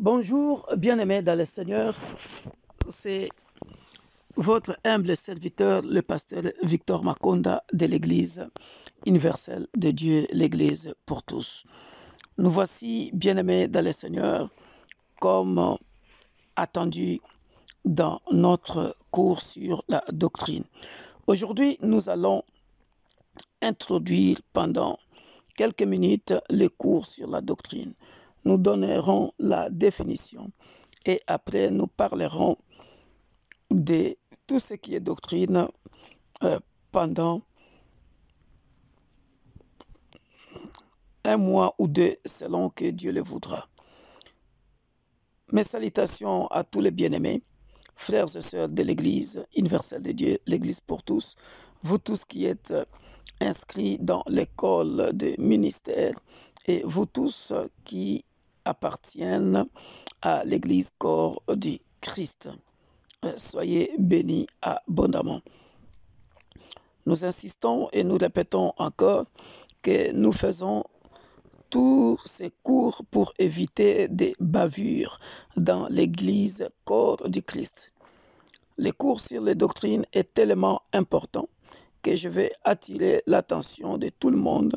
Bonjour, bien-aimés dans le Seigneur, c'est votre humble serviteur, le pasteur Victor Makonda de l'Église universelle de Dieu, l'Église pour tous. Nous voici, bien-aimés dans le Seigneur, comme attendu dans notre cours sur la doctrine. Aujourd'hui, nous allons introduire pendant quelques minutes le cours sur la doctrine. Nous donnerons la définition et après nous parlerons de tout ce qui est doctrine pendant un mois ou deux selon que Dieu le voudra. Mes salutations à tous les bien-aimés, frères et sœurs de l'Église universelle de Dieu, l'Église pour tous, vous tous qui êtes inscrits dans l'école de ministère et vous tous qui appartiennent à l'Église corps du Christ. Soyez bénis abondamment. Nous insistons et nous répétons encore que nous faisons tous ces cours pour éviter des bavures dans l'Église corps du Christ. Les cours sur les doctrines est tellement important que je vais attirer l'attention de tout le monde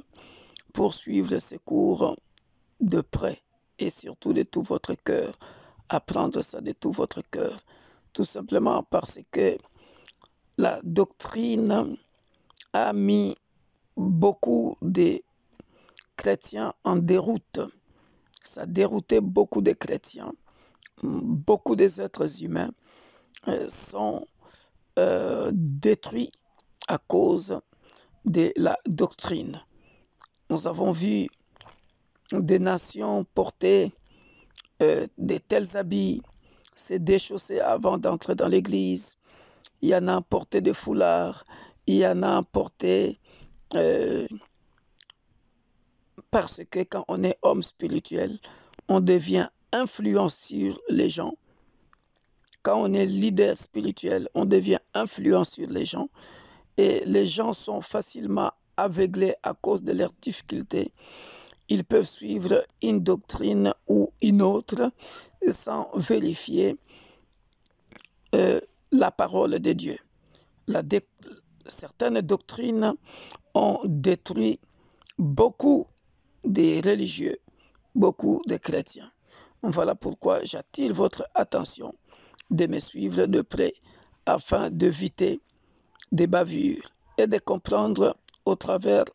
pour suivre ces cours de près et surtout de tout votre cœur. Apprendre ça de tout votre cœur. Tout simplement parce que la doctrine a mis beaucoup de chrétiens en déroute. Ça a dérouté beaucoup de chrétiens. Beaucoup des êtres humains sont détruits à cause de la doctrine. Nous avons vu des nations porter de tels habits, se déchausser avant d'entrer dans l'église. Il y en a porté des foulards, il y en a porté parce que quand on est homme spirituel, on devient influent sur les gens. Quand on est leader spirituel, on devient influent sur les gens. Et les gens sont facilement aveuglés à cause de leurs difficultés. Ils peuvent suivre une doctrine ou une autre sans vérifier la parole de Dieu. Certaines doctrines ont détruit beaucoup de religieux, beaucoup de chrétiens. Voilà pourquoi j'attire votre attention de me suivre de près afin d'éviter des bavures et de comprendre au travers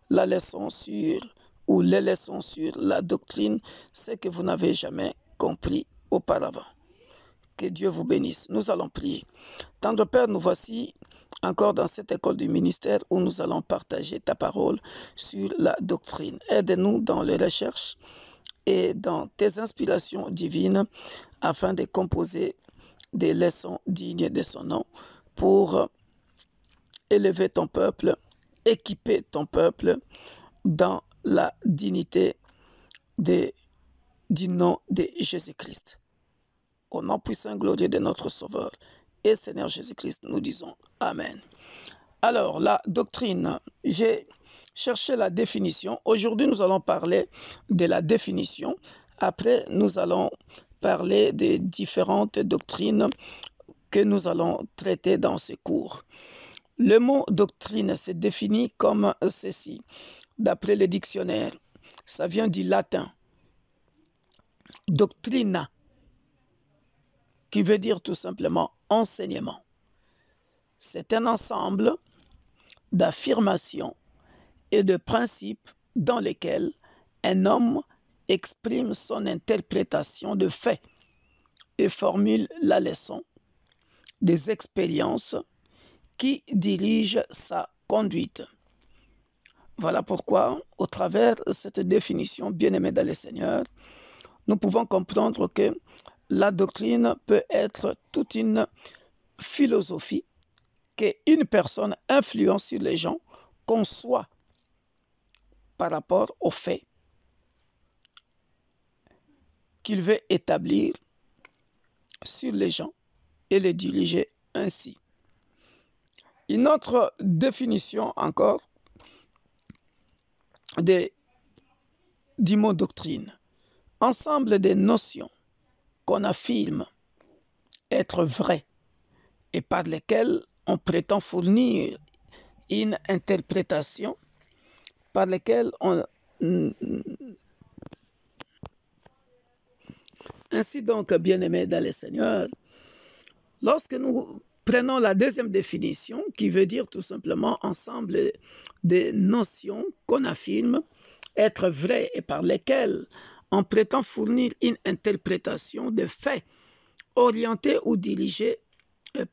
la leçon sur ou les leçons sur la doctrine ce que vous n'avez jamais compris auparavant. Que Dieu vous bénisse. Nous allons prier. Tendre Père, nous voici encore dans cette école du ministère où nous allons partager ta parole sur la doctrine. Aide-nous dans les recherches et dans tes inspirations divines afin de composer des leçons dignes de son nom pour élever ton peuple, équiper ton peuple dans la dignité du nom de Jésus-Christ. Au nom puissant et glorieux de notre Sauveur et Seigneur Jésus-Christ, nous disons Amen. Alors, la doctrine, j'ai cherché la définition. Aujourd'hui, nous allons parler de la définition. Après, nous allons parler des différentes doctrines que nous allons traiter dans ces cours. Le mot doctrine se définit comme ceci. D'après le dictionnaire, ça vient du latin. Doctrina, qui veut dire tout simplement enseignement. C'est un ensemble d'affirmations et de principes dans lesquels un homme exprime son interprétation de faits et formule la leçon des expériences qui dirigent sa conduite. Voilà pourquoi, au travers de cette définition, bien-aimés dans le Seigneur, nous pouvons comprendre que la doctrine peut être toute une philosophie qu'une personne influence sur les gens conçoit par rapport aux faits qu'il veut établir sur les gens et les diriger ainsi. Une autre définition encore du mot doctrine. Ensemble des notions qu'on affirme être vraies et par lesquelles on prétend fournir une interprétation, par lesquelles on... Ainsi donc, bien-aimés dans le Seigneur, lorsque nous prenons la deuxième définition, qui veut dire tout simplement ensemble des notions qu'on affirme être vraies et par lesquelles on prétend fournir une interprétation de faits orientés ou dirigés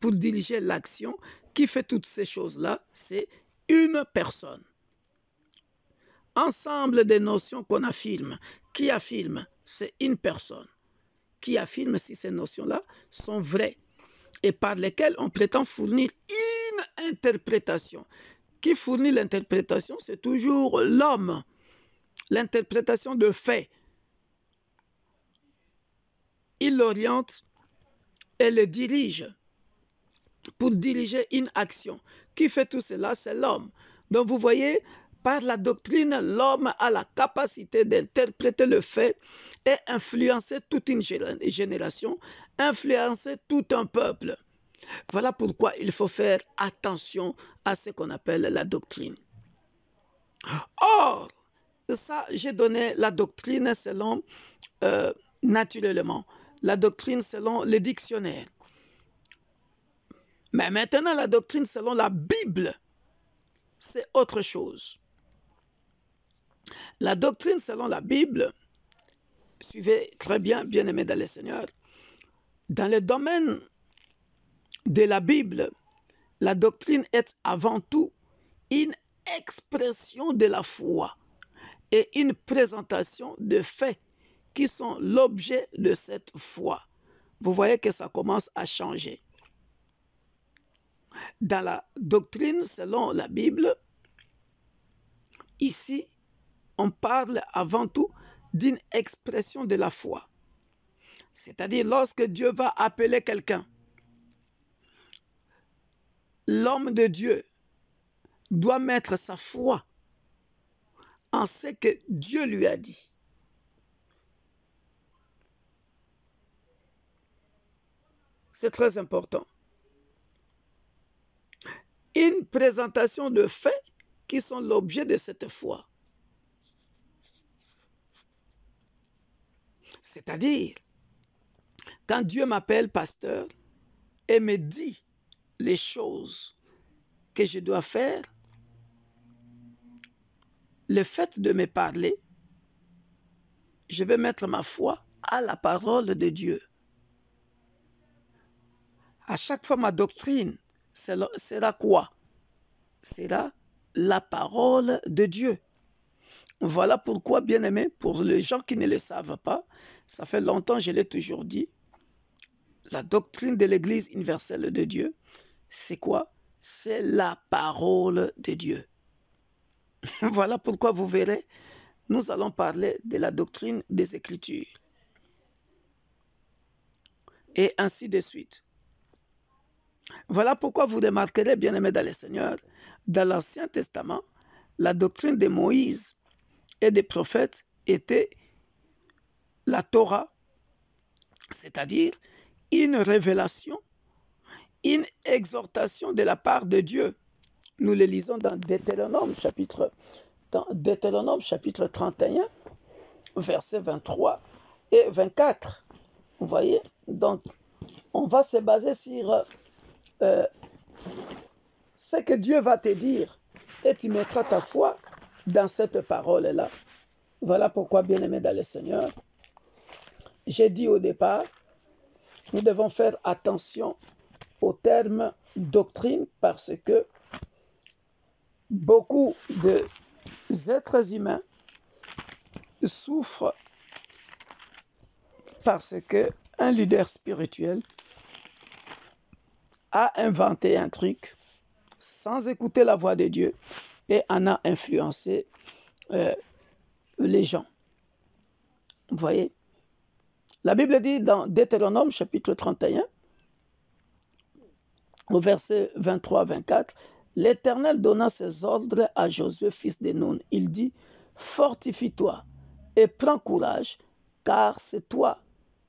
pour diriger l'action, qui fait toutes ces choses-là, c'est une personne. Ensemble des notions qu'on affirme, qui affirme, c'est une personne, qui affirme si ces notions-là sont vraies et par lesquelles on prétend fournir une interprétation. Qui fournit l'interprétation, c'est toujours l'homme. L'interprétation de faits. Il l'oriente et le dirige pour diriger une action. Qui fait tout cela? C'est l'homme. Donc vous voyez, par la doctrine, l'homme a la capacité d'interpréter le fait et influencer toute une génération, influencer tout un peuple. Voilà pourquoi il faut faire attention à ce qu'on appelle la doctrine. Or, ça, j'ai donné la doctrine selon, naturellement, la doctrine selon le dictionnaire. Mais maintenant, la doctrine selon la Bible, c'est autre chose. La doctrine selon la Bible, suivez très bien, bien-aimés dans le Seigneur, dans le domaine de la Bible, la doctrine est avant tout une expression de la foi et une présentation de faits qui sont l'objet de cette foi. Vous voyez que ça commence à changer. Dans la doctrine selon la Bible, ici, on parle avant tout d'une expression de la foi. C'est-à-dire lorsque Dieu va appeler quelqu'un, l'homme de Dieu doit mettre sa foi en ce que Dieu lui a dit. C'est très important. Une présentation de faits qui sont l'objet de cette foi. C'est-à-dire, quand Dieu m'appelle pasteur et me dit les choses que je dois faire, le fait de me parler, je vais mettre ma foi à la parole de Dieu. À chaque fois, ma doctrine sera quoi? Sera la parole de Dieu. Voilà pourquoi, bien-aimés, pour les gens qui ne le savent pas, ça fait longtemps, je l'ai toujours dit, la doctrine de l'Église universelle de Dieu, c'est quoi? C'est la parole de Dieu. Voilà pourquoi vous verrez, nous allons parler de la doctrine des Écritures. Et ainsi de suite. Voilà pourquoi vous remarquerez, bien-aimés dans le Seigneur, dans l'Ancien Testament, la doctrine de Moïse et des prophètes était la Torah, c'est-à-dire une révélation, une exhortation de la part de Dieu. Nous le lisons dans Deutéronome chapitre 31, versets 23 et 24. Vous voyez? Donc, on va se baser sur ce que Dieu va te dire et tu mettras ta foi dans cette parole-là. Voilà pourquoi, bien-aimés dans le Seigneur, j'ai dit au départ, nous devons faire attention au terme doctrine parce que beaucoup d'êtres humains souffrent parce qu'un leader spirituel a inventé un truc sans écouter la voix de Dieu et en a influencé les gens. Vous voyez? La Bible dit dans Deutéronome chapitre 31, au verset 23-24, l'Éternel donna ses ordres à Josué, fils de Nun. Il dit, fortifie-toi et prends courage, car c'est toi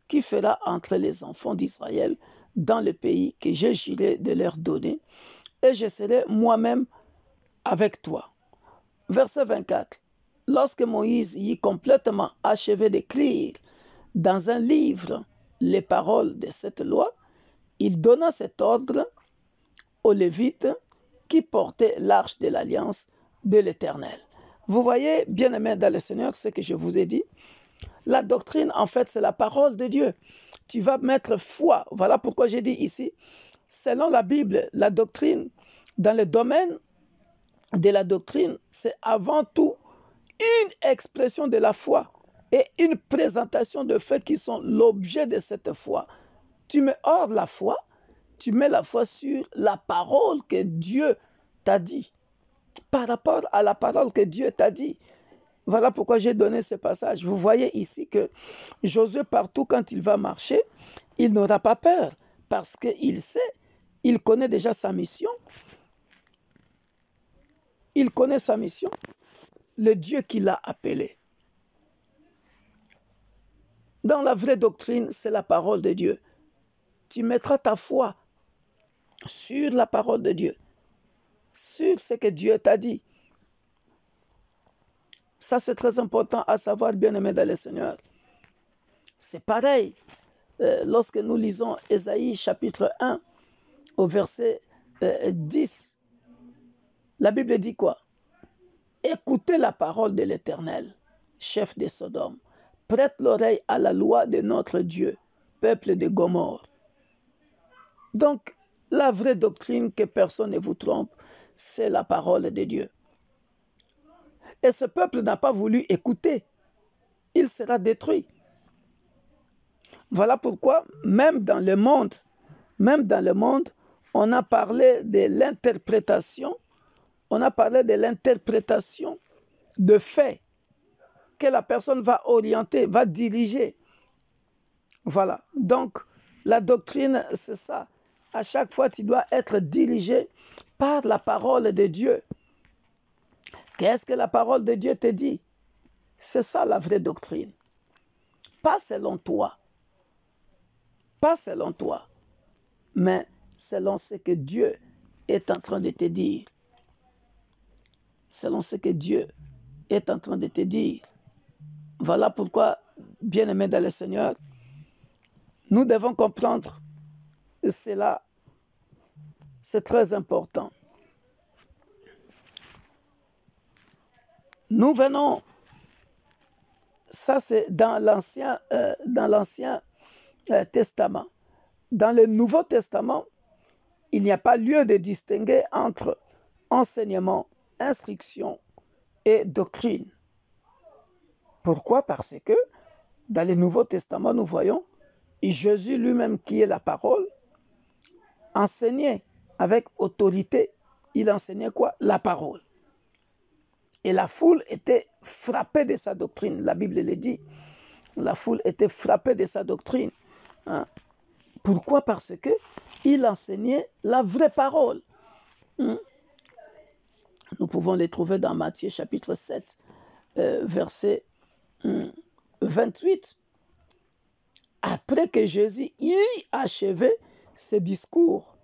qui feras entrer les enfants d'Israël dans le pays que je jurai de leur donner, et je serai moi-même avec toi. Verset 24. Lorsque Moïse y eut complètement achevé d'écrire dans un livre les paroles de cette loi, il donna cet ordre aux Lévites qui portaient l'arche de l'alliance de l'Éternel. Vous voyez, bien-aimés dans le Seigneur, ce que je vous ai dit. La doctrine, en fait, c'est la parole de Dieu. Tu vas mettre foi. Voilà pourquoi j'ai dit ici, selon la Bible, la doctrine, dans le domaine de la doctrine, c'est avant tout une expression de la foi et une présentation de faits qui sont l'objet de cette foi. Tu mets hors la foi, tu mets la foi sur la parole que Dieu t'a dit, par rapport à la parole que Dieu t'a dit. Voilà pourquoi j'ai donné ce passage. Vous voyez ici que Josué, partout quand il va marcher, il n'aura pas peur parce qu'il sait, il connaît déjà sa mission. Il connaît sa mission, le Dieu qui l'a appelé. Dans la vraie doctrine, c'est la parole de Dieu. Tu mettras ta foi sur la parole de Dieu, sur ce que Dieu t'a dit. Ça, c'est très important à savoir, bien-aimé dans le Seigneur. C'est pareil lorsque nous lisons Ésaïe chapitre 1 au verset 10. La Bible dit quoi? Écoutez la parole de l'Éternel, chef de Sodome. Prête l'oreille à la loi de notre Dieu, peuple de Gomorrhe. Donc, la vraie doctrine, que personne ne vous trompe, c'est la parole de Dieu. Et ce peuple n'a pas voulu écouter. Il sera détruit. Voilà pourquoi, même dans le monde, on a parlé de l'interprétation. On a parlé de l'interprétation de faits que la personne va orienter, va diriger. Voilà. Donc, la doctrine, c'est ça. À chaque fois, tu dois être dirigé par la parole de Dieu. Qu'est-ce que la parole de Dieu te dit? C'est ça la vraie doctrine. Pas selon toi. Pas selon toi. Mais selon ce que Dieu est en train de te dire. Selon ce que Dieu est en train de te dire. Voilà pourquoi, bien-aimés dans le Seigneur, nous devons comprendre cela. C'est très important. Nous venons, ça c'est dans l'Ancien Testament. Dans le Nouveau Testament, il n'y a pas lieu de distinguer entre enseignement, instruction et doctrine. Pourquoi? Parce que dans le Nouveau Testament, nous voyons Jésus lui-même, qui est la parole, enseignait avec autorité. Il enseignait quoi? La parole. Et la foule était frappée de sa doctrine. La Bible le dit. La foule était frappée de sa doctrine. Hein? Pourquoi? Parce qu'il enseignait la vraie parole. Nous pouvons les trouver dans Matthieu chapitre 7, verset 28. Après que Jésus eut achevé ce discours,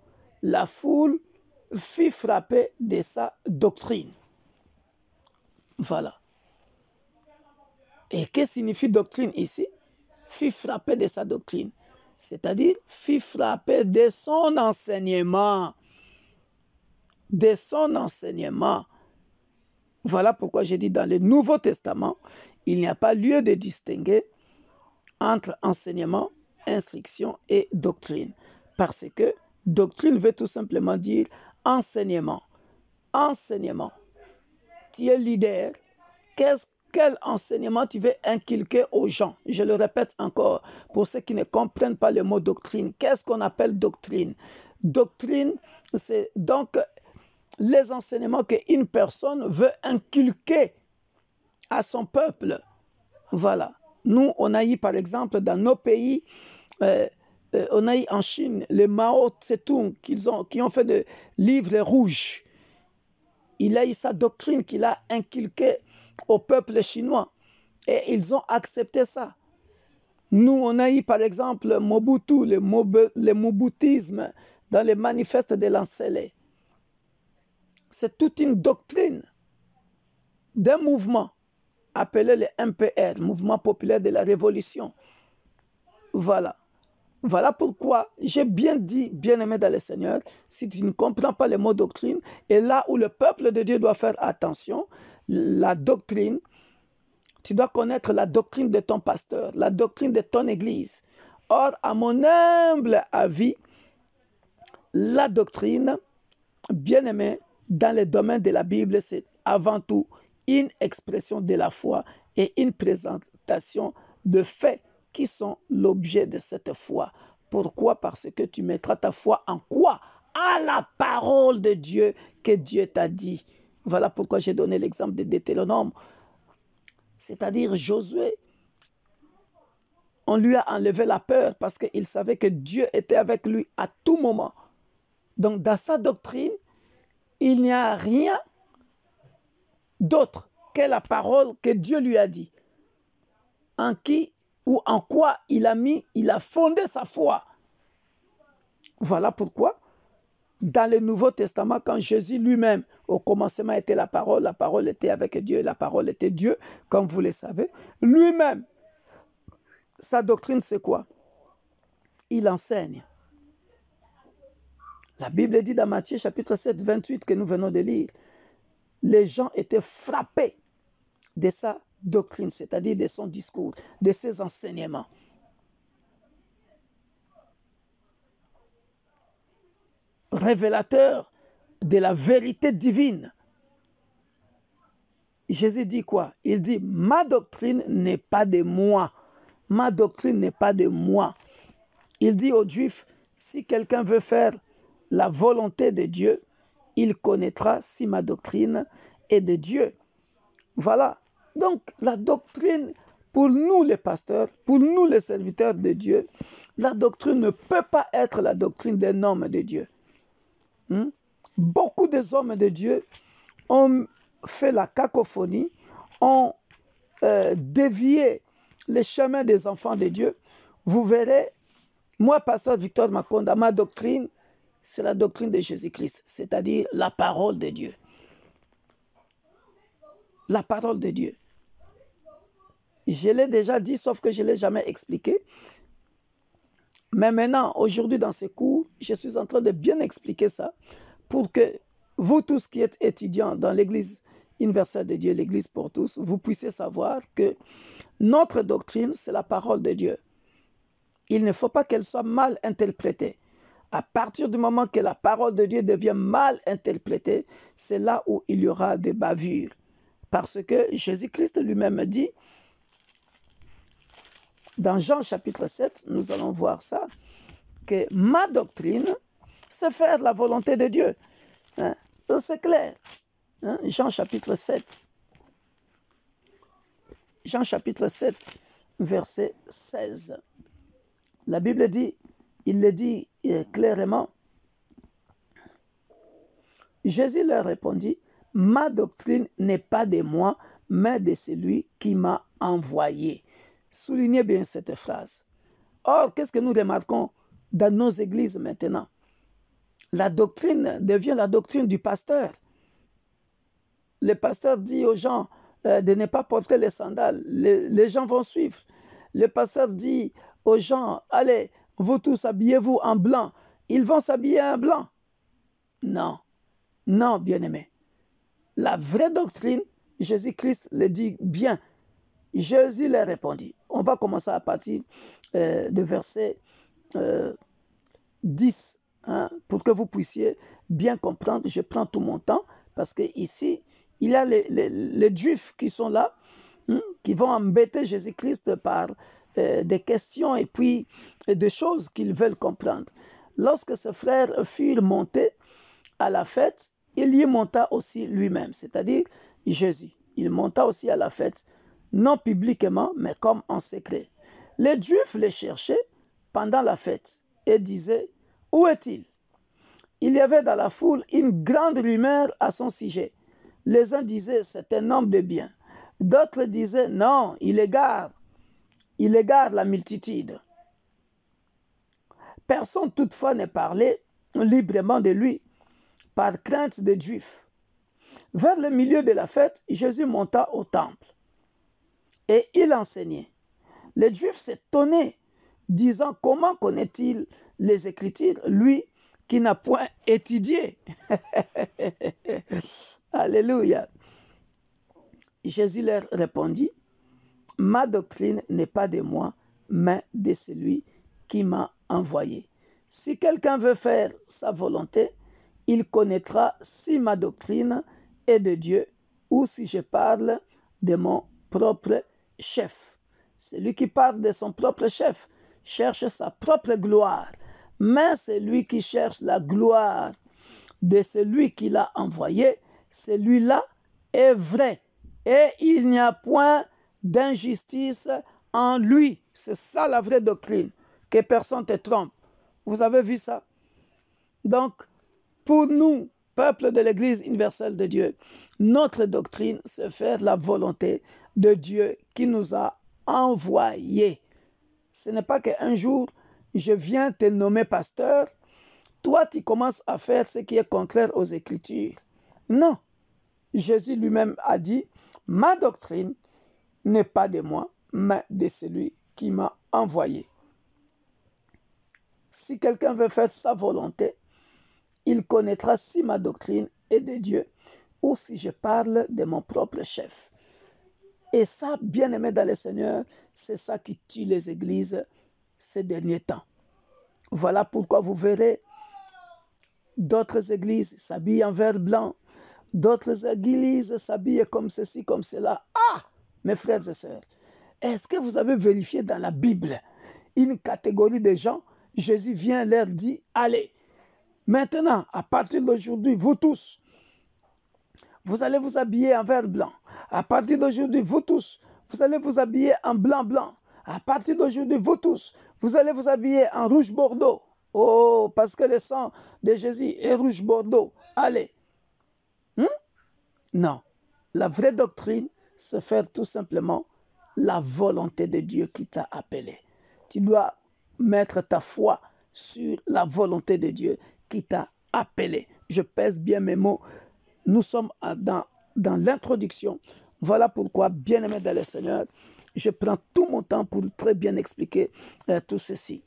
la foule fut frappée de sa doctrine. Voilà. Et que signifie doctrine ici? Fut frappée de sa doctrine. C'est-à-dire, fut frappée de son enseignement. De son enseignement. Voilà pourquoi j'ai dit dans le Nouveau Testament, il n'y a pas lieu de distinguer entre enseignement, instruction et doctrine. Parce que doctrine veut tout simplement dire enseignement. Enseignement. Tu es leader. Quel enseignement tu veux inculquer aux gens? Je le répète encore, pour ceux qui ne comprennent pas le mot doctrine. Qu'est-ce qu'on appelle doctrine? Doctrine, c'est donc les enseignements qu'une personne veut inculquer à son peuple. Voilà. Nous, on a eu, par exemple, dans nos pays, on a eu en Chine, les Mao Tse-tung, qui ont fait des livres rouges. Il a eu sa doctrine qu'il a inculquée au peuple chinois. Et ils ont accepté ça. Nous, on a eu par exemple Mobutu, le Mobutisme dans les manifestes de l'Ancélé. C'est toute une doctrine d'un mouvement appelé le MPR, Mouvement populaire de la Révolution. Voilà. Voilà pourquoi j'ai bien dit, bien-aimé dans le Seigneur, si tu ne comprends pas les mots doctrine, et là où le peuple de Dieu doit faire attention, la doctrine, tu dois connaître la doctrine de ton pasteur, la doctrine de ton église. Or, à mon humble avis, la doctrine, bien-aimé, dans le domaine de la Bible, c'est avant tout une expression de la foi et une présentation de faits qui sont l'objet de cette foi. Pourquoi? Parce que tu mettras ta foi en quoi? À la parole de Dieu que Dieu t'a dit. Voilà pourquoi j'ai donné l'exemple de Deutéronome. C'est-à-dire Josué, on lui a enlevé la peur parce qu'il savait que Dieu était avec lui à tout moment. Donc dans sa doctrine, il n'y a rien d'autre que la parole que Dieu lui a dit. En qui ou en quoi il a fondé sa foi. Voilà pourquoi, dans le Nouveau Testament, quand Jésus lui-même, au commencement était la parole était avec Dieu, la parole était Dieu, comme vous le savez, lui-même, sa doctrine c'est quoi? Il enseigne. La Bible dit dans Matthieu chapitre 7, 28 que nous venons de lire, les gens étaient frappés de sa doctrine, c'est-à-dire de son discours, de ses enseignements. Révélateur de la vérité divine. Jésus dit quoi? Il dit, ma doctrine n'est pas de moi. Ma doctrine n'est pas de moi. Il dit aux Juifs, si quelqu'un veut faire la volonté de Dieu, il connaîtra si ma doctrine est de Dieu. Voilà. Donc, la doctrine, pour nous les pasteurs, pour nous les serviteurs de Dieu, la doctrine ne peut pas être la doctrine d'un homme de Dieu. Beaucoup des hommes de Dieu ont fait la cacophonie, ont dévié les chemins des enfants de Dieu. Vous verrez, moi, pasteur Victor Makonda, ma doctrine, c'est la doctrine de Jésus-Christ, c'est-à-dire la parole de Dieu. La parole de Dieu. Je l'ai déjà dit, sauf que je ne l'ai jamais expliqué. Mais maintenant, aujourd'hui, dans ces cours, je suis en train de bien expliquer ça pour que vous tous qui êtes étudiants dans l'Église universelle de Dieu, l'Église pour tous, vous puissiez savoir que notre doctrine, c'est la parole de Dieu. Il ne faut pas qu'elle soit mal interprétée. À partir du moment que la parole de Dieu devient mal interprétée, c'est là où il y aura des bavures. Parce que Jésus-Christ lui-même dit, dans Jean chapitre 7, nous allons voir ça, que ma doctrine, c'est faire la volonté de Dieu. Hein? C'est clair. Hein? Jean chapitre 7. Jean chapitre 7, verset 16. La Bible dit, il le dit clairement, Jésus leur répondit, ma doctrine n'est pas de moi, mais de celui qui m'a envoyé. Soulignez bien cette phrase. Or, qu'est-ce que nous remarquons dans nos églises maintenant? La doctrine devient la doctrine du pasteur. Le pasteur dit aux gens de ne pas porter les sandales. Les gens vont suivre. Le pasteur dit aux gens, allez, vous tous habillez-vous en blanc. Ils vont s'habiller en blanc. Non, non, bien-aimé. La vraie doctrine, Jésus-Christ le dit bien. Jésus leur répondit. On va commencer à partir de verset 10, hein, pour que vous puissiez bien comprendre. Je prends tout mon temps parce que ici, il y a les Juifs qui sont là, qui vont embêter Jésus-Christ par des questions et puis des choses qu'ils veulent comprendre. Lorsque ses frères furent montés à la fête, il y monta aussi lui-même, c'est-à-dire Jésus. Il monta aussi à la fête, non publiquement, mais comme en secret. Les Juifs les cherchaient pendant la fête et disaient, où est-il? Il y avait dans la foule une grande rumeur à son sujet. Les uns disaient, c'est un homme de bien. D'autres disaient, non, il égare. il égare la multitude. Personne toutefois n'est parlé librement de lui, par crainte des Juifs. Vers le milieu de la fête, Jésus monta au temple et il enseignait. Les Juifs s'étonnaient, disant: comment connaît-il les Écritures, lui qui n'a point étudié? Alléluia. Jésus leur répondit: ma doctrine n'est pas de moi, mais de celui qui m'a envoyé. Si quelqu'un veut faire sa volonté, il connaîtra si ma doctrine est de Dieu ou si je parle de mon propre chef. Celui qui parle de son propre chef cherche sa propre gloire, mais celui qui cherche la gloire de celui qui l'a envoyé, celui-là est vrai, et il n'y a point d'injustice en lui. C'est ça la vraie doctrine, que personne ne te trompe. Vous avez vu ça? Donc, pour nous, peuple de l'Église universelle de Dieu, notre doctrine, c'est faire la volonté de Dieu qui nous a envoyés. Ce n'est pas qu'un jour, je viens te nommer pasteur, toi tu commences à faire ce qui est contraire aux Écritures. Non. Jésus lui-même a dit: ma doctrine n'est pas de moi, mais de celui qui m'a envoyé. Si quelqu'un veut faire sa volonté, il connaîtra si ma doctrine est de Dieu ou si je parle de mon propre chef. Et ça, bien-aimé dans le Seigneur, c'est ça qui tue les églises ces derniers temps. Voilà pourquoi vous verrez d'autres églises s'habillent en vert blanc, d'autres églises s'habillent comme ceci, comme cela. Ah, mes frères et sœurs, est-ce que vous avez vérifié dans la Bible une catégorie de gens? Jésus vient leur dire: allez, maintenant, à partir d'aujourd'hui, vous tous, vous allez vous habiller en vert blanc. À partir d'aujourd'hui, vous tous, vous allez vous habiller en blanc. À partir d'aujourd'hui, vous tous, vous allez vous habiller en rouge bordeaux. Oh, parce que le sang de Jésus est rouge bordeaux. Allez. Non. La vraie doctrine, c'est faire tout simplement la volonté de Dieu qui t'a appelé. Tu dois mettre ta foi sur la volonté de Dieu qui t'a appelé. Je pèse bien mes mots. Nous sommes dans l'introduction. Voilà pourquoi, bien-aimé dans le Seigneur, je prends tout mon temps pour très bien expliquer tout ceci.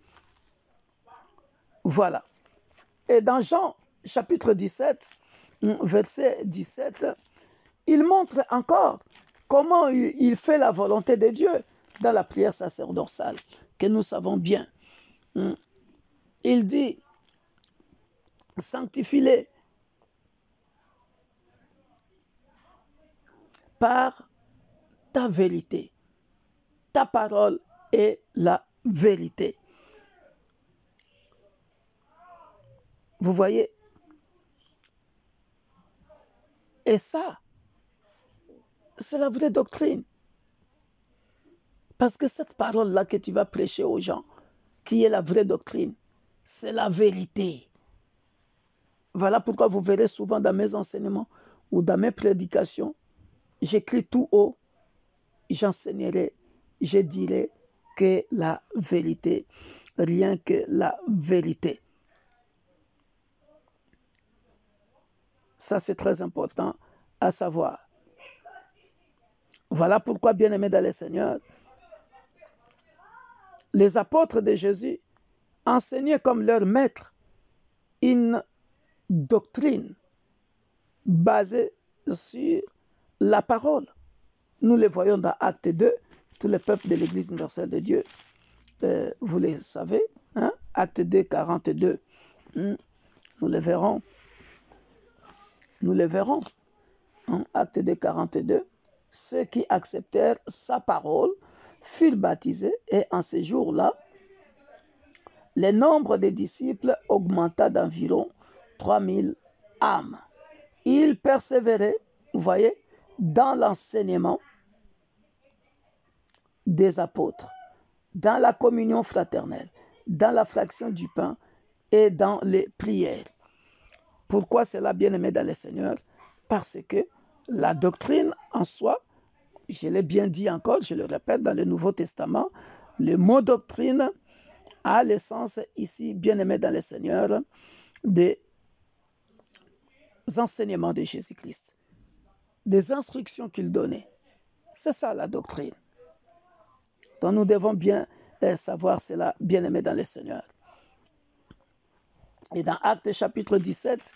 Voilà. Et dans Jean, chapitre 17, verset 17, il montre encore comment il fait la volonté de Dieu dans la prière sacerdotale, que nous savons bien. Il dit: sanctifie-les par ta vérité. Ta parole est la vérité. Vous voyez? Et ça, c'est la vraie doctrine. Parce que cette parole-là que tu vas prêcher aux gens, qui est la vraie doctrine, c'est la vérité. Voilà pourquoi vous verrez souvent dans mes enseignements ou dans mes prédications, j'écris tout haut, j'enseignerai, je dirai que la vérité, rien que la vérité. Ça, c'est très important à savoir. Voilà pourquoi, bien-aimés dans le Seigneur, les apôtres de Jésus enseignaient comme leur maître une doctrine basée sur la parole. Nous le voyons dans Acte 2, tout le peuple de l'Église universelle de Dieu, vous le savez, hein? Acte 2, 42, nous le verrons. Nous le verrons. Hein? Acte 2, 42, ceux qui acceptèrent sa parole furent baptisés et en ce jour-là, le nombre des disciples augmenta d'environ 3000 âmes. Ils persévéraient, vous voyez, dans l'enseignement des apôtres, dans la communion fraternelle, dans la fraction du pain et dans les prières. Pourquoi cela, bien-aimé dans le Seigneur? Parce que la doctrine en soi, je l'ai bien dit encore, je le répète, dans le Nouveau Testament, le mot doctrine a le sens ici, bien-aimé dans le Seigneur, des enseignements de Jésus-Christ, des instructions qu'il donnait. C'est ça la doctrine. Donc nous devons bien savoir cela, bien-aimé dans le Seigneur. Et dans Actes chapitre 17,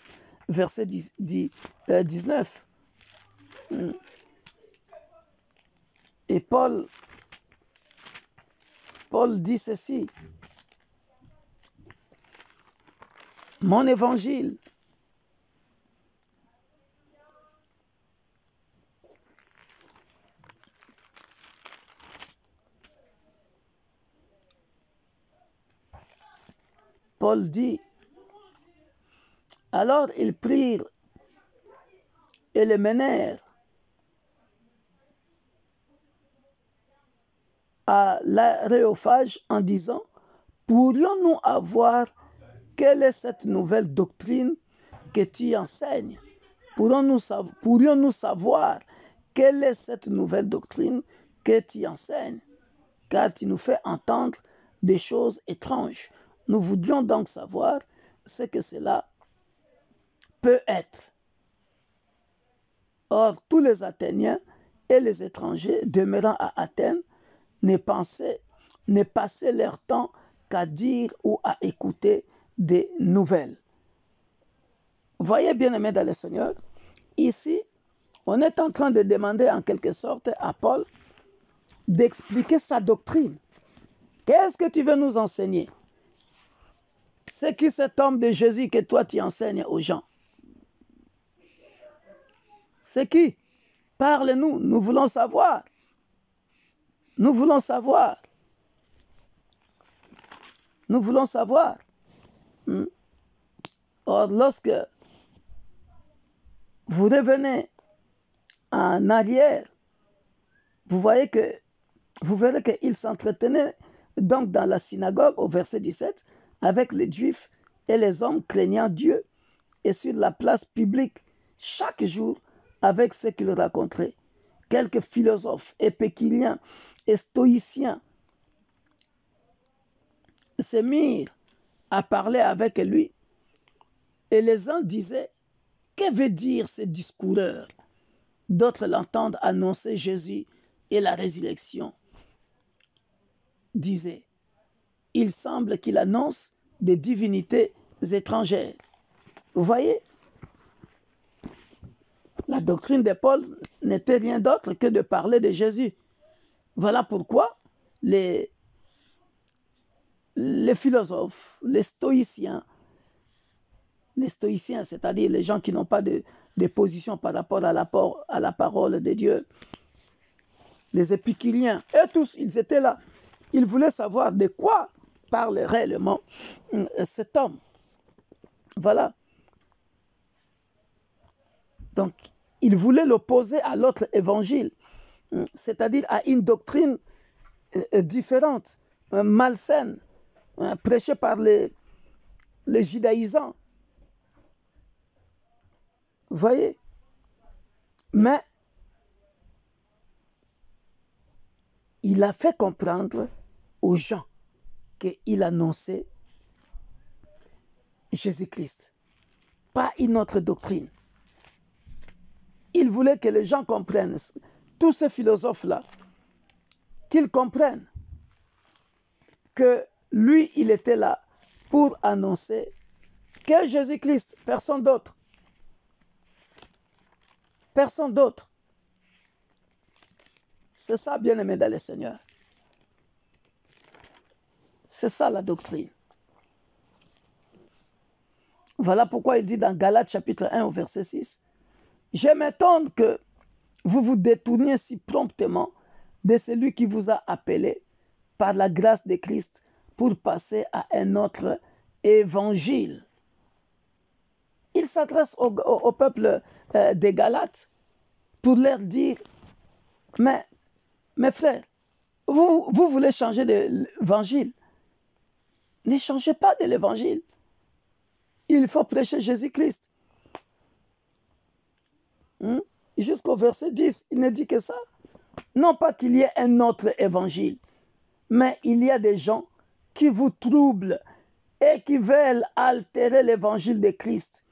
verset 19, et Paul dit ceci: mon évangile Paul dit, alors ils prirent et le menèrent à l'Aréophage en disant, pourrions-nous avoir quelle est cette nouvelle doctrine que tu enseignes? Pourrions-nous savoir quelle est cette nouvelle doctrine que tu enseignes? Car tu nous fais entendre des choses étranges. Nous voudrions donc savoir ce que cela peut être. Or, tous les Athéniens et les étrangers demeurant à Athènes ne passaient leur temps qu'à dire ou à écouter des nouvelles. Voyez, bien-aimés dans le Seigneur, ici, on est en train de demander en quelque sorte à Paul d'expliquer sa doctrine. Qu'est-ce que tu veux nous enseigner? C'est qui cet homme de Jésus que toi tu enseignes aux gens? C'est qui? Parle-nous, nous voulons savoir. Nous voulons savoir. Nous voulons savoir. Or, lorsque vous revenez en arrière, vous verrez qu'il s'entretenait donc dans la synagogue au verset 17 avec les Juifs et les hommes craignant Dieu et sur la place publique chaque jour avec ce qu'il raconterait. Quelques philosophes épicuriens et stoïciens se mirent à parler avec lui et les uns disaient, que veut dire ce discoureur? D'autres l'entendent annoncer Jésus et la résurrection. Disaient, il semble qu'il annonce des divinités étrangères. Vous voyez, la doctrine de Paul n'était rien d'autre que de parler de Jésus. Voilà pourquoi les philosophes, les stoïciens, c'est-à-dire les gens qui n'ont pas de position par rapport à la parole de Dieu, les épicuriens, et tous, ils étaient là. Ils voulaient savoir de quoi parle réellement cet homme. Voilà. Donc, ils voulaient l'opposer à l'autre évangile, c'est-à-dire à une doctrine différente, malsaine, prêchée par les judaïsants. Vous voyez? Mais il a fait comprendre aux gens qu'il annonçait Jésus-Christ, pas une autre doctrine. Il voulait que les gens comprennent, tous ces philosophes-là, qu'ils comprennent que lui, il était là pour annoncer que Jésus-Christ, personne d'autre. Personne d'autre. C'est ça, bien-aimé dans le Seigneur. C'est ça la doctrine. Voilà pourquoi il dit dans Galates chapitre 1 au verset 6, « Je m'étonne que vous vous détourniez si promptement de celui qui vous a appelé par la grâce de Christ pour passer à un autre évangile. » Il s'adresse au peuple des Galates pour leur dire, « Mais mes frères, vous voulez changer de l'évangile. Ne changez pas de l'évangile. Il faut prêcher Jésus-Christ. » Jusqu'au verset 10, il ne dit que ça. Non pas qu'il y ait un autre évangile, mais il y a des gens qui vous troublent et qui veulent altérer l'évangile de Christ.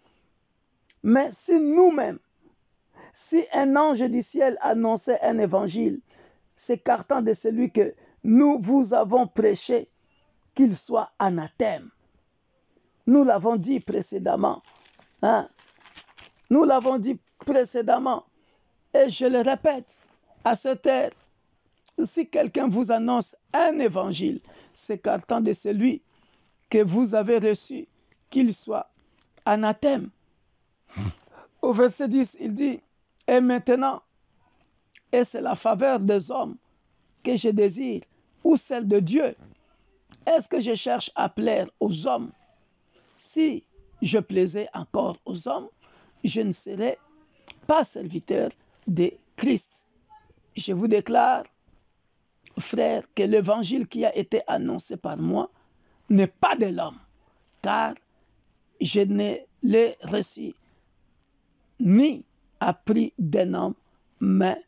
Mais si nous-mêmes, si un ange du ciel annonçait un évangile, s'écartant de celui que nous vous avons prêché, qu'il soit anathème. Nous l'avons dit précédemment. Hein? Nous l'avons dit précédemment. Et je le répète, à cette heure, si quelqu'un vous annonce un évangile s'écartant de celui que vous avez reçu, qu'il soit anathème. Au verset 10, il dit, « Et maintenant, et c'est la faveur des hommes que je désire, ou celle de Dieu. Est-ce que je cherche à plaire aux hommes? Si je plaisais encore aux hommes, je ne serais pas serviteur de Christ. » Je vous déclare, frères, que l'évangile qui a été annoncé par moi n'est pas de l'homme, car je ne l'ai reçu ni appris d'un homme, mais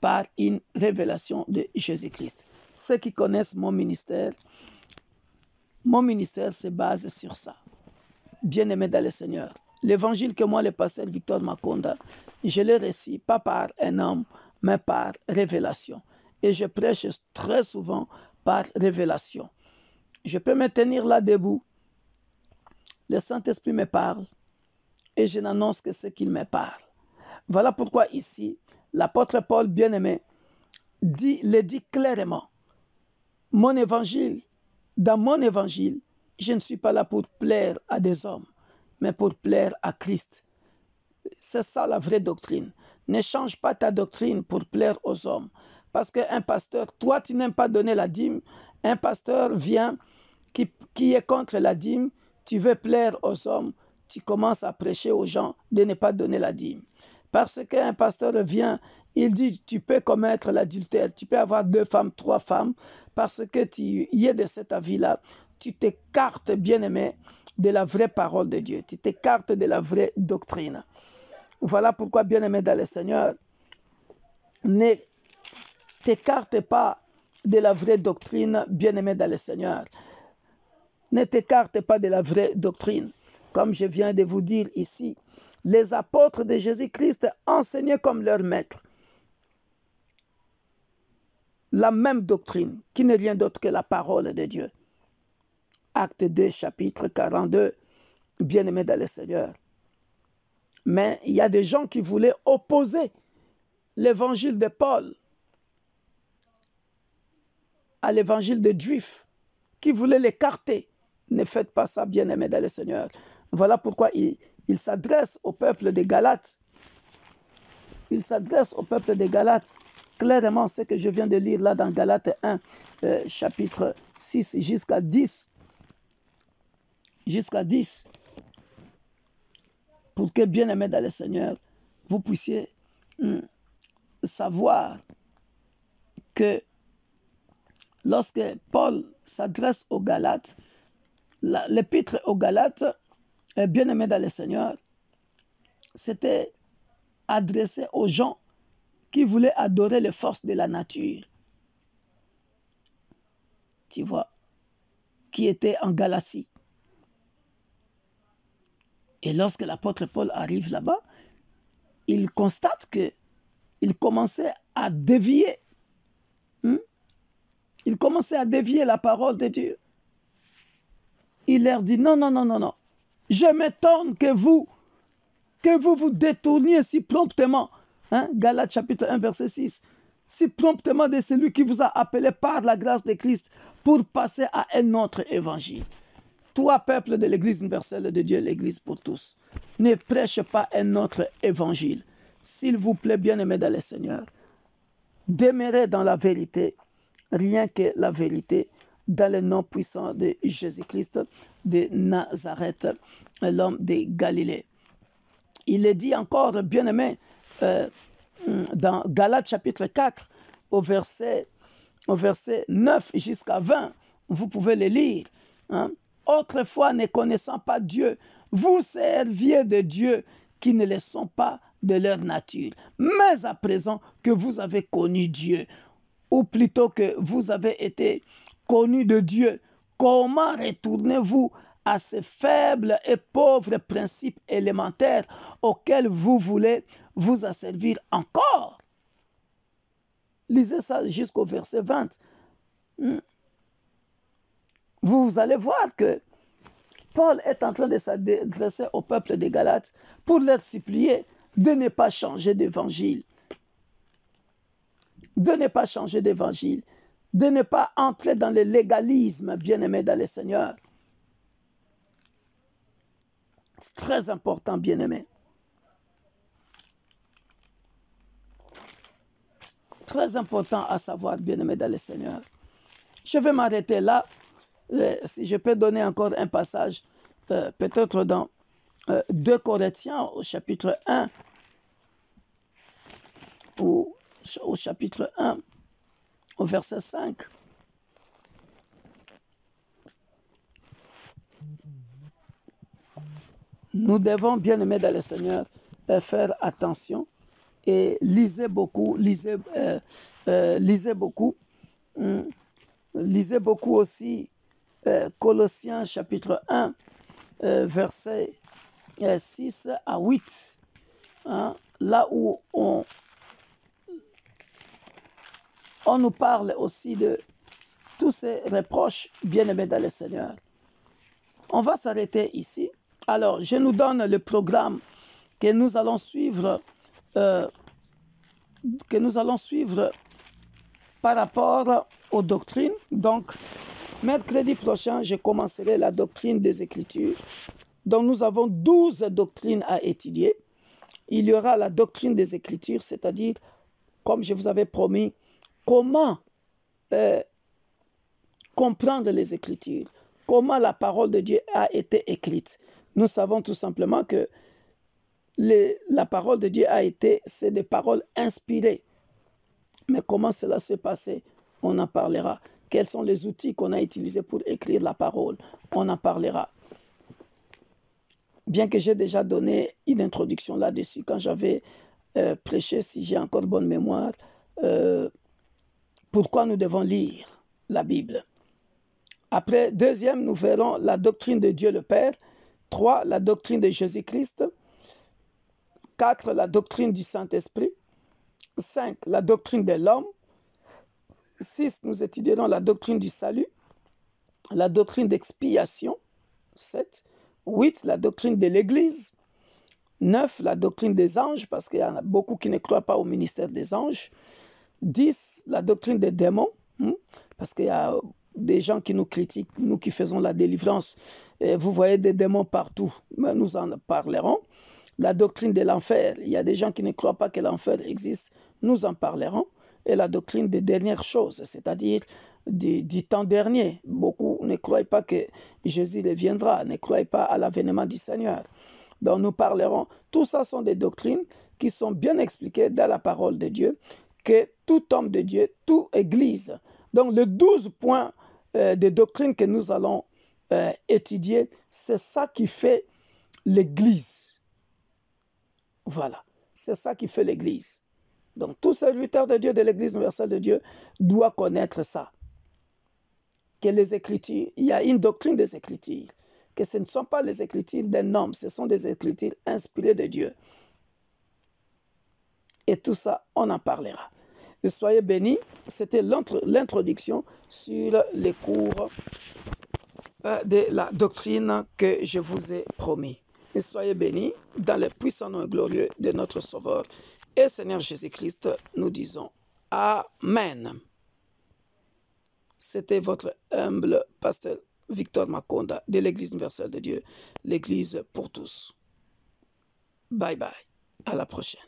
par une révélation de Jésus-Christ. Ceux qui connaissent mon ministère se base sur ça. Bien-aimé dans le Seigneur, l'évangile que moi, le pasteur Victor Makonda, je l'ai reçu pas par un homme, mais par révélation. Et je prêche très souvent par révélation. Je peux me tenir là debout. Le Saint-Esprit me parle et je n'annonce que ce qu'il me parle. Voilà pourquoi ici, l'apôtre Paul, bien-aimé, le dit clairement. Mon évangile, dans mon évangile, je ne suis pas là pour plaire à des hommes, mais pour plaire à Christ. C'est ça la vraie doctrine. Ne change pas ta doctrine pour plaire aux hommes. Parce qu'un pasteur, toi tu n'aimes pas donner la dîme, un pasteur vient qui est contre la dîme, tu veux plaire aux hommes, tu commences à prêcher aux gens de ne pas donner la dîme. Parce qu'un pasteur vient, il dit tu peux commettre l'adultère, tu peux avoir 2 femmes, 3 femmes, parce que tu y es de cet avis-là, tu t'écartes, bien-aimé, de la vraie parole de Dieu, tu t'écartes de la vraie doctrine. Voilà pourquoi, bien-aimé dans le Seigneur, ne t'écarte pas de la vraie doctrine, bien-aimé dans le Seigneur. Ne t'écarte pas de la vraie doctrine. Comme je viens de vous dire ici, les apôtres de Jésus-Christ enseignaient comme leur maître la même doctrine, qui n'est rien d'autre que la parole de Dieu. Acte 2, chapitre 42, bien-aimé dans le Seigneur. Mais il y a des gens qui voulaient opposer l'évangile de Paul à l'évangile des Juifs, qui voulaient l'écarter. Ne faites pas ça, bien-aimés dans le Seigneur. Voilà pourquoi il s'adresse au peuple des Galates. Il s'adresse au peuple des Galates. Clairement, ce que je viens de lire là dans Galates 1, chapitre 6 jusqu'à 10. Jusqu'à 10. Pour que, bien-aimés dans le Seigneur, vous puissiez savoir que lorsque Paul s'adresse aux Galates, l'épître aux Galates, bien-aimés dans le Seigneur, c'était adressé aux gens qui voulaient adorer les forces de la nature. Tu vois, qui étaient en Galatie. Et lorsque l'apôtre Paul arrive là-bas, il constate qu'il commençait à dévier. Il commençait à dévier la parole de Dieu. Il leur dit, non. Je m'étonne que vous vous détourniez si promptement. Galates chapitre 1, verset 6. Si promptement de celui qui vous a appelé par la grâce de Christ pour passer à un autre évangile. Toi, peuple de l'Église universelle de Dieu, l'Église pour tous, ne prêche pas un autre évangile. S'il vous plaît, bien-aimés dans le Seigneur, demeurez dans la vérité, rien que la vérité, dans le nom puissant de Jésus-Christ de Nazareth, l'homme de Galilée. Il est dit encore, bien-aimé, dans Galates chapitre 4, au verset 9 jusqu'à 20, vous pouvez le lire. Autrefois, ne connaissant pas Dieu, vous serviez de Dieu qui ne le sont pas de leur nature. Mais à présent que vous avez connu Dieu, ou plutôt que vous avez été connus de Dieu, comment retournez-vous à ces faibles et pauvres principes élémentaires auxquels vous voulez vous asservir encore? Lisez ça jusqu'au verset 20. Vous allez voir que Paul est en train de s'adresser au peuple des Galates pour leur supplier de ne pas changer d'évangile. De ne pas changer d'évangile. De ne pas entrer dans le légalisme, bien-aimé dans le Seigneur. C'est très important, bien-aimé. Très important à savoir, bien-aimé dans le Seigneur. Je vais m'arrêter là. Si je peux donner encore un passage, peut-être dans 2 Corinthiens au chapitre 1, ou au chapitre 1, au verset 5. Nous devons, bien aimer dans le Seigneur, faire attention et lisez beaucoup, lisez beaucoup. Lisez beaucoup aussi Colossiens chapitre 1, versets 6 à 8. Hein, là où on nous parle aussi de tous ces reproches, bien-aimés dans le Seigneur. On va s'arrêter ici. Alors, je nous donne le programme que nous allons suivre, par rapport aux doctrines. Donc, mercredi prochain, je commencerai la doctrine des Écritures. Donc, nous avons 12 doctrines à étudier. Il y aura la doctrine des Écritures, c'est-à-dire, comme je vous avais promis, comment comprendre les Écritures, comment la parole de Dieu a été écrite. Nous savons tout simplement que la parole de Dieu c'est des paroles inspirées. Mais comment cela s'est passé? On en parlera. Quels sont les outils qu'on a utilisés pour écrire la parole? On en parlera. Bien que j'ai déjà donné une introduction là-dessus quand j'avais prêché, si j'ai encore bonne mémoire, pourquoi nous devons lire la Bible. Après, deuxième, nous verrons la doctrine de Dieu le Père. 3, la doctrine de Jésus-Christ. 4, la doctrine du Saint-Esprit. 5, la doctrine de l'homme. 6, nous étudierons la doctrine du salut. La doctrine d'expiation. 7. 8, la doctrine de l'Église. 9, la doctrine des anges, parce qu'il y en a beaucoup qui ne croient pas au ministère des anges. 10, la doctrine des démons, parce qu'il y a des gens qui nous critiquent, nous qui faisons la délivrance. Et vous voyez des démons partout, mais nous en parlerons. La doctrine de l'enfer, il y a des gens qui ne croient pas que l'enfer existe, nous en parlerons. Et la doctrine des dernières choses, c'est-à-dire du temps dernier. Beaucoup ne croient pas que Jésus reviendra, ne croient pas à l'avènement du Seigneur. Donc nous parlerons. Tout ça sont des doctrines qui sont bien expliquées dans la parole de Dieu, que tout homme de Dieu, toute église. Donc les 12 points de doctrine que nous allons étudier, c'est ça qui fait l'église. Voilà, c'est ça qui fait l'église. Donc tout serviteur de Dieu de l'église universelle de Dieu doit connaître ça. Que les Écritures, il y a une doctrine des Écritures, que ce ne sont pas les Écritures d'un homme, ce sont des Écritures inspirées de Dieu. Et tout ça, on en parlera. Et soyez bénis. C'était l'introduction sur les cours de la doctrine que je vous ai promis. Et soyez bénis dans le puissant nom glorieux de notre Sauveur et Seigneur Jésus-Christ. Nous disons Amen. C'était votre humble pasteur Victor Makonda de l'Église universelle de Dieu, l'Église pour tous. Bye bye. À la prochaine.